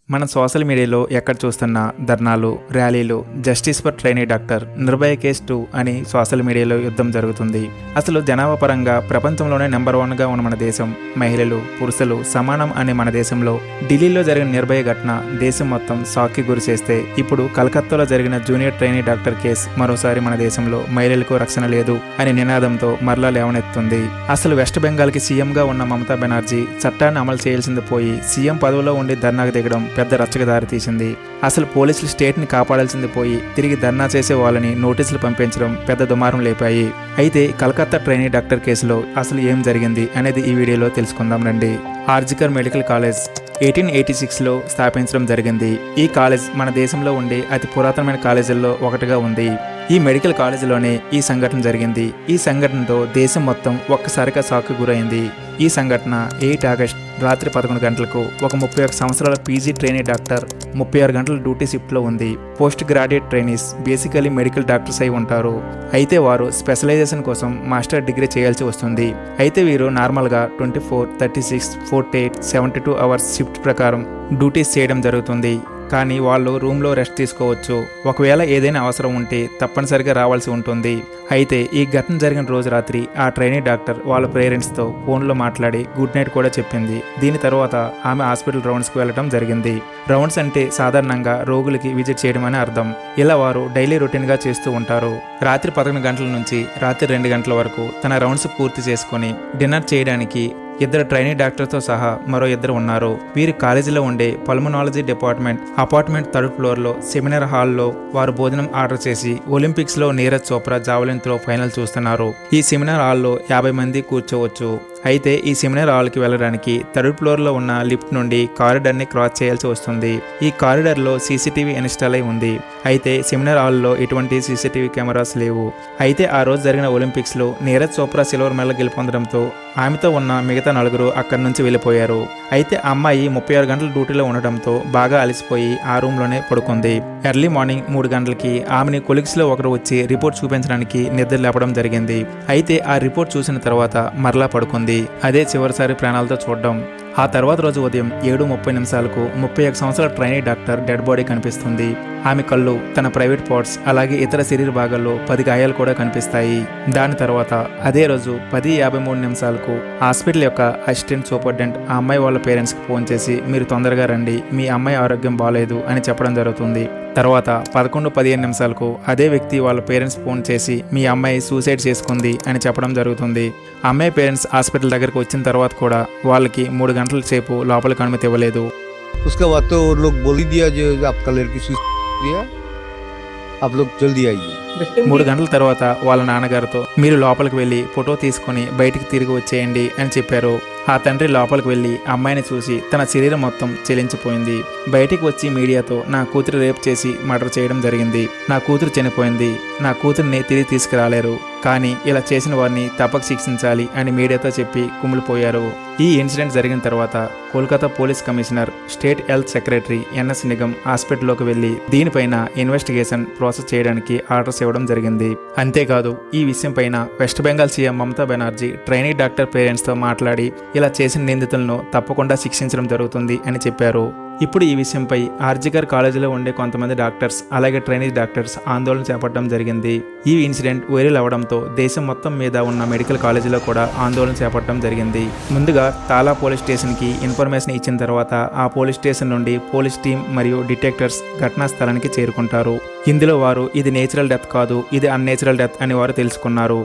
మన సోషల్ మీడియాలో ఎక్కడ చూస్తున్నా ధర్నాలు, ర్యాలీలు, justice for trainee doctor, Nirbhaya case 2 అని సోషల్ మీడియాలో యుద్ధం జరుగుతుంది. అసలు జనాభా పరంగా ప్రపంచంలోనే నెంబర్ 1గా ఉన్న మన దేశం, మహిళలు, పురుషులు సమానం అనే మన దేశంలో ఢిల్లీలో జరిగిన నిర్భయ ఘటన దేశం మొత్తం షాక్కి గురి చేస్తే, ఇప్పుడు కలకత్తాలో జరిగిన జూనియర్ ట్రైనీ డాక్టర్ కేసు మరోసారి మన దేశంలో మహిళలకు రక్షణ లేదు అనే నినాదంతో మరలా లేవనెత్తుంది. అసలు వెస్ట్ బెంగాల్కి సీఎంగా ఉన్న మమతా బెనర్జీ చట్టాన్ని అమలు చేయాల్సింది పోయి సీఎం పదవిలో ఉండి ధర్నాకు దిగడం పెద్ద రచ్చకు దారితీసింది. అసలు పోలీసులు స్టేట్ని కాపాడాల్సింది పోయి తిరిగి ధర్నా చేసే వాళ్ళని నోటీసులు పంపించడం పెద్ద దుమారం లేపాయి. అయితే కలకత్తా ట్రైనీ డాక్టర్ కేసులో అసలు ఏం జరిగింది అనేది ఈ వీడియోలో తెలుసుకుందాం రండి. ఆర్జికర్ మెడికల్ కాలేజ్ 1886లో స్థాపించడం జరిగింది. ఈ కాలేజ్ మన దేశంలో ఉండే అతి పురాతనమైన కాలేజీల్లో ఒకటిగా ఉంది. ఈ మెడికల్ కాలేజీలోనే ఈ సంఘటన జరిగింది. ఈ సంఘటనతో దేశం మొత్తం ఒక్కసారిగా షాక్కు గురైంది. ఈ సంఘటన 8 ఆగస్ట్ రాత్రి 11 గంటలకు ఒక 31 సంవత్సరాల పీజీ ట్రైనీ డాక్టర్ 36 గంటల డ్యూటీ షిఫ్ట్లో ఉంది. Post graduate trainees basically medical doctors అయి ఉంటారు. అయితే వారు స్పెషలైజేషన్ కోసం మాస్టర్ డిగ్రీ చేయాల్సి వస్తుంది. అయితే వీరు నార్మల్గా 24, 36, 48, 72 అవర్స్ షిఫ్ట్ ప్రకారం డ్యూటీస్ చేయడం జరుగుతుంది. కానీ వాళ్ళు రూమ్లో రెస్ట్ తీసుకోవచ్చు. ఒకవేళ ఏదైనా అవసరం ఉంటే తప్పనిసరిగా రావాల్సి ఉంటుంది. అయితే ఈ ఘటన జరిగిన రోజు రాత్రి ఆ ట్రైనీ డాక్టర్ వాళ్ళ పేరెంట్స్తో ఫోన్లో మాట్లాడి గుడ్ నైట్ కూడా చెప్పింది. దీని తర్వాత ఆమె హాస్పిటల్ రౌండ్స్కి వెళ్ళడం జరిగింది. రౌండ్స్ అంటే సాధారణంగా రోగులకి విజిట్ చేయడం అని అర్థం. ఇలా వారు డైలీ రొటీన్గా చేస్తూ ఉంటారు. రాత్రి 11 గంటల నుంచి రాత్రి 2 గంటల వరకు తన రౌండ్స్ పూర్తి చేసుకుని డిన్నర్ చేయడానికి 2 ట్రైనీ డాక్టర్తో సహా మరో 2 ఉన్నారు. వీరి కాలేజీలో ఉండే పల్మనాలజీ డిపార్ట్మెంట్ అపార్ట్మెంట్ 3rd ఫ్లోర్లో సెమినార్ హాల్లో వారు భోజనం ఆర్డర్ చేసి ఒలింపిక్స్లో Neeraj Chopra javelin throw final చూస్తున్నారు. ఈ సెమినార్ హాల్లో 50 మంది కూర్చోవచ్చు. అయితే ఈ సెమినార్ హాల్కి వెళ్ళడానికి 3rd ఫ్లోర్లో ఉన్న లిఫ్ట్ నుండి కారిడార్ని క్రాస్ చేయాల్సి వస్తుంది. ఈ కారిడార్లో సీసీటీవీ ఇన్స్టాల్ అయి ఉంది. అయితే సెమినార్ హాల్లో ఎటువంటి సీసీటీవీ కెమెరాస్ లేవు. అయితే ఆ రోజు జరిగిన ఒలింపిక్స్లో నీరజ్ చోప్రా సిల్వర్ మెడల్ గెలుపొందడంతో ఆమెతో ఉన్న మిగతా 4 అక్కడి నుంచి వెళ్ళిపోయారు. అయితే అమ్మాయి 36 గంటల డ్యూటీలో ఉండడంతో బాగా అలసిపోయి ఆ రూమ్లోనే పడుకుంది. ఎర్లీ మార్నింగ్ 3 గంటలకి ఆమెని కొలీగ్స్లో ఒకరు వచ్చి రిపోర్ట్ చూపించడానికి నిద్ర లేపడం జరిగింది. అయితే ఆ రిపోర్ట్ చూసిన తర్వాత మరలా పడుకుంది. అదే చివరిసారి ప్రాణాలతో చూడడం. ఆ తర్వాత రోజు ఉదయం 7:30 నిమిషాలకు 31 సంవత్సరాల ట్రైనీ డాక్టర్ డెడ్ బాడీ కనిపిస్తుంది. ఆమె కళ్ళు, తన ప్రైవేట్ పార్ట్స్ అలాగే ఇతర శరీర భాగాల్లో 10 గాయాలు కూడా కనిపిస్తాయి. దాని తర్వాత అదే రోజు 10:53 నిమిషాలకు హాస్పిటల్ యొక్క అసిస్టెంట్ సూపరింటెండెంట్ ఆ అమ్మాయి వాళ్ళ పేరెంట్స్కి ఫోన్ చేసి మీరు తొందరగా రండి, మీ అమ్మాయి ఆరోగ్యం బాగాలేదు అని చెప్పడం జరుగుతుంది. తర్వాత 11:15 నిమిషాలకు అదే వ్యక్తి వాళ్ళ పేరెంట్స్ ఫోన్ చేసి మీ అమ్మాయి సూసైడ్ చేసుకుంది అని చెప్పడం జరుగుతుంది. అమ్మాయి పేరెంట్స్ హాస్పిటల్ దగ్గరకు వచ్చిన తర్వాత కూడా వాళ్ళకి 3 గంటల సేపు లోపలికి అనుమతి ఇవ్వలేదు. उसके बाद तो लोग बोल ही दिया जो आपका लड़की सुसाइड किया, आप लोग जल्दी आइए. 3 గంటల తర్వాత వాళ్ళ నాన్నగారితో మీరు లోపలికి వెళ్ళి ఫోటో తీసుకుని బయటికి తిరిగి వచ్చేయండి అని చెప్పారు. ఆ తండ్రి లోపలికి వెళ్ళి అమ్మాయిని చూసి తన శరీరం మొత్తం చెలించిపోయింది. బయటికి వచ్చి మీడియాతో నా కూతురు రేప్ చేసి మర్డర్ చేయడం జరిగింది, నా కూతురు చనిపోయింది, నా కూతురిని తిరిగి తీసుకురాలేరు, కానీ ఇలా చేసిన వారిని తప్పక శిక్షించాలి అని మీడియాతో చెప్పి కుమిలిపోయారు. ఈ ఇన్సిడెంట్ జరిగిన తర్వాత Kolkata police commissioner, state health secretary NS Nigam హాస్పిటల్లోకి వెళ్ళి దీనిపైన ఇన్వెస్టిగేషన్ ప్రాసెస్ చేయడానికి ఆర్డర్స్ ఇవ్వడం జరిగింది. అంతేకాదు ఈ విషయం పైన west Bengal CM Mamata Banerjee trainee doctor పేరెంట్స్తో మాట్లాడి ఇలా చేసిన నిందితులను తప్పకుండా శిక్షించడం జరుగుతుంది అని చెప్పారు. ఇప్పుడు ఈ విషయంపై ఆర్జికర్ కాలేజీలో ఉండే కొంతమంది డాక్టర్స్ అలాగే ట్రైనీ డాక్టర్స్ ఆందోళన చేపట్టడం జరిగింది. ఈ ఇన్సిడెంట్ వైరల్ అవడంతో దేశం మొత్తం మీద ఉన్న మెడికల్ కాలేజీలో కూడా ఆందోళన చేపట్టడం జరిగింది. ముందుగా తాలా పోలీస్ స్టేషన్కి ఇన్ఫర్మేషన్ ఇచ్చిన తర్వాత ఆ పోలీస్ స్టేషన్ నుండి పోలీస్ టీం మరియు డిటెక్టర్స్ ఘటనా స్థలానికి చేరుకుంటారు. ఇందులో వారు ఇది నేచురల్ డెత్ కాదు, ఇది అన్నేచురల్ డెత్ అని వారు తెలుసుకున్నారు.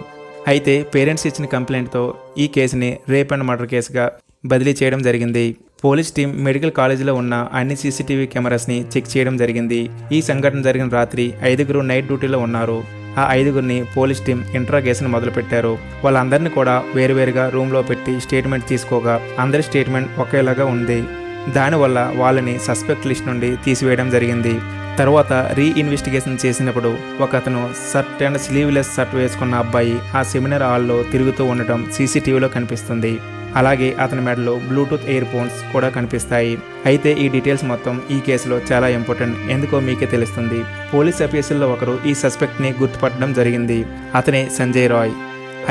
అయితే పేరెంట్స్ ఇచ్చిన కంప్లైంట్తో ఈ కేసుని రేప్ అండ్ మర్డర్ కేసుగా బదిలీ చేయడం జరిగింది. పోలీస్ టీం మెడికల్ కాలేజీలో ఉన్న అన్ని సీసీటీవీ కెమెరాస్ని చెక్ చేయడం జరిగింది. ఈ సంఘటన జరిగిన రాత్రి 5 నైట్ డ్యూటీలో ఉన్నారు. ఆ 5 పోలీస్ టీం ఇంట్రాగేషన్ మొదలుపెట్టారు. వాళ్ళందరినీ కూడా వేరువేరుగా రూమ్లో పెట్టి స్టేట్మెంట్ తీసుకోగా అందరి స్టేట్మెంట్ ఒకేలాగా ఉంది. దానివల్ల వాళ్ళని సస్పెక్ట్ లిస్ట్ నుండి తీసివేయడం జరిగింది. తర్వాత రీఇన్వెస్టిగేషన్ చేసినప్పుడు ఒకతను షర్ట్ అండ్ స్లీవ్లెస్ షర్ట్ వేసుకున్న అబ్బాయి ఆ సెమినార్ హాల్లో తిరుగుతూ ఉండటం సీసీటీవీలో కనిపిస్తుంది. అలాగే అతని మెడలో బ్లూటూత్ ఇయర్ ఫోన్స్ కూడా కనిపిస్తాయి. అయితే ఈ డీటెయిల్స్ మొత్తం ఈ కేసులో చాలా ఇంపార్టెంట్, ఎందుకో మీకే తెలుస్తుంది. పోలీస్ అఫీసర్లో ఒకరు ఈ సస్పెక్ట్ని గుర్తుపట్టడం జరిగింది. అతనే సంజయ్ రాయ్.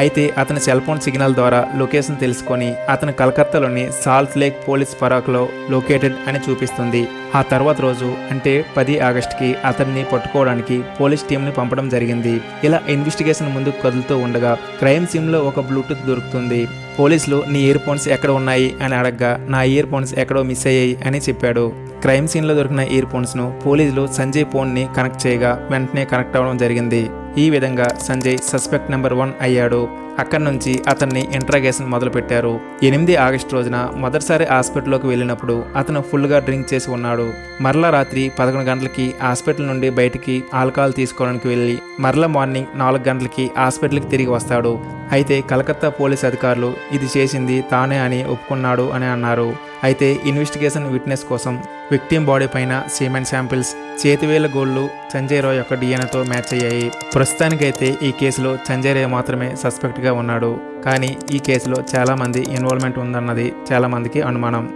అయితే అతని సెల్ ఫోన్ సిగ్నల్ ద్వారా లొకేషన్ తెలుసుకొని అతను కలకత్తాలోని సాల్ట్ లేక్ పోలీస్ పరాక్లో లొకేటెడ్ అని చూపిస్తుంది. ఆ తర్వాత రోజు అంటే 10 ఆగస్టుకి అతన్ని పట్టుకోవడానికి పోలీస్ టీంని పంపడం జరిగింది. ఇలా ఇన్వెస్టిగేషన్ ముందుకు కదులుతూ ఉండగా క్రైమ్ సీన్లో ఒక బ్లూటూత్ దొరుకుతుంది. పోలీసులు నీ ఇయర్ ఫోన్స్ ఎక్కడ ఉన్నాయి అని అడగ్గా నా ఇయర్ ఫోన్స్ ఎక్కడో మిస్ అయ్యాయి అని చెప్పాడు. క్రైమ్ సీన్లో దొరికిన ఇయర్ ఫోన్స్ను పోలీసులు సంజయ్ ఫోన్ని కనెక్ట్ చేయగా వెంటనే కనెక్ట్ అవ్వడం జరిగింది. ఈ విధంగా సంజయ్ సస్పెక్ట్ నెంబర్ 1 అయ్యాడు. అక్కడి నుంచి అతన్ని ఇంట్రాగేషన్ మొదలుపెట్టారు. 8 ఆగస్టు రోజున మొదటిసారి హాస్పిటల్లోకి వెళ్ళినప్పుడు అతను ఫుల్గా డ్రింక్ చేసి ఉన్నాడు. మరలా రాత్రి 11 గంటలకి హాస్పిటల్ నుండి బయటికి ఆల్కహాల్ తీసుకోవడానికి వెళ్ళి మరలా మార్నింగ్ 4 గంటలకి హాస్పిటల్కి తిరిగి వస్తాడు. అయితే కలకత్తా పోలీస్ అధికారులు ఇది చేసింది తానే అని ఒప్పుకున్నాడు అని అన్నారు. అయితే ఇన్వెస్టిగేషన్ విట్నెస్ కోసం విక్టిమ్ బాడీ పైన సీమెన్ శాంపిల్స్, చేతివేళ్ల గోళ్లు సంజయ్ రాయ్ యొక్క డిఎన్ఏతో మ్యాచ్ అయ్యాయి. ప్రస్తుతానికైతే ఈ కేసులో సంజయ్ రాయ్ మాత్రమే సస్పెక్ట్గా ఉన్నాడు. కానీ ఈ కేసులో చాలామంది ఇన్వాల్వ్మెంట్ ఉందన్నది చాలామందికి అనుమానం.